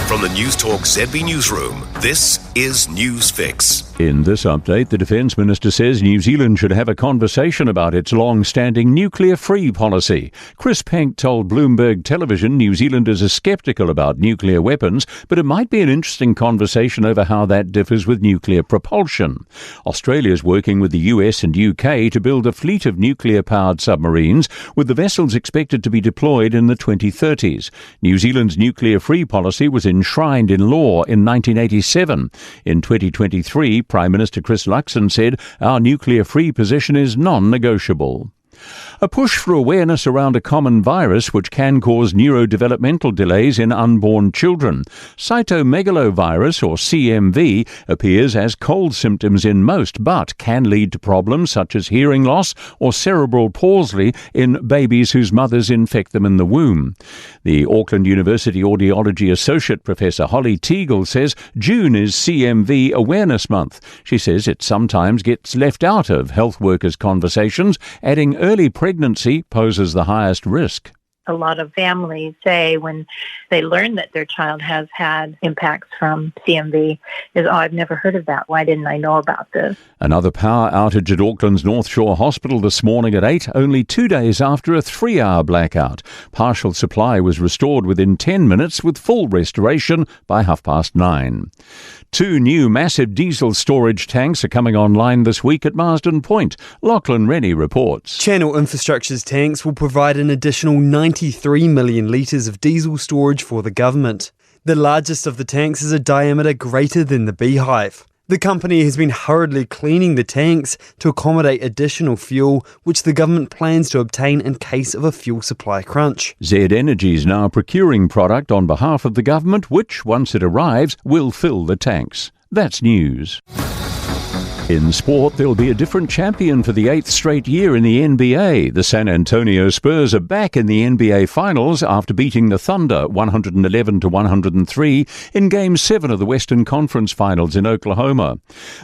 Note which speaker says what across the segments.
Speaker 1: From the Newstalk ZB newsroom, this is News Fix.
Speaker 2: In this update, the Defence Minister says New Zealand should have a conversation about its long-standing nuclear-free policy. Chris Penk told Bloomberg Television New Zealanders are sceptical about nuclear weapons, but it might be an interesting conversation over how that differs with nuclear propulsion. Australia is working with the US and UK to build a fleet of nuclear-powered submarines, with the vessels expected to be deployed in the 2030s. New Zealand's nuclear-free policy was enshrined in law in 1987. In 2023, Prime Minister Chris Luxon said, "Our nuclear-free position is non-negotiable." A push for awareness around a common virus which can cause neurodevelopmental delays in unborn children. Cytomegalovirus, or CMV, appears as cold symptoms in most, but can lead to problems such as hearing loss or cerebral palsy in babies whose mothers infect them in the womb. The Auckland University Audiology Associate Professor Holly Teagle says June is CMV Awareness Month. She says it sometimes gets left out of health workers' conversations, adding early pregnancy poses the highest risk.
Speaker 3: A lot of families say when they learn that their child has had impacts from CMV is, I've never heard of that. Why didn't I know about this?
Speaker 2: Another power outage at Auckland's North Shore Hospital this morning at 8, only 2 days after a 3-hour blackout. Partial supply was restored within 10 minutes with full restoration by 9:30. 2 new massive diesel storage tanks are coming online this week at Marsden Point. Lachlan Rennie reports.
Speaker 4: Channel Infrastructure's tanks will provide an additional 93 million litres of diesel storage for the government. The largest of the tanks is a diameter greater than the Beehive. The company has been hurriedly cleaning the tanks to accommodate additional fuel, which the government plans to obtain in case of a fuel supply crunch.
Speaker 2: Z Energy is now procuring product on behalf of the government, which, once it arrives, will fill the tanks. That's news. In sport, there'll be a different champion for the 8th straight year in the NBA. The San Antonio Spurs are back in the NBA Finals after beating the Thunder 111-103 in Game 7 of the Western Conference Finals in Oklahoma.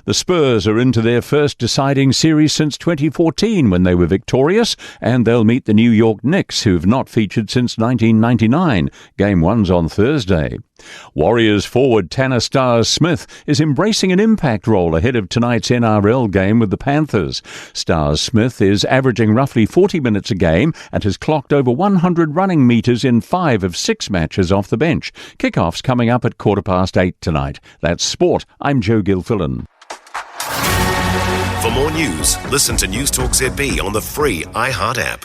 Speaker 2: The Spurs are into their first deciding series since 2014 when they were victorious, and they'll meet the New York Knicks, who've not featured since 1999. Game 1's on Thursday. Warriors forward Tanner Stars-Smith is embracing an impact role ahead of tonight's NRL game with the Panthers. Stars-Smith is averaging roughly 40 minutes a game and has clocked over 100 running metres in 5 of 6 matches off the bench. Kickoff's coming up at 8:15 tonight. That's sport. I'm Joe Gilfillan.
Speaker 1: For more news, listen to Newstalk ZB on the free iHeart app.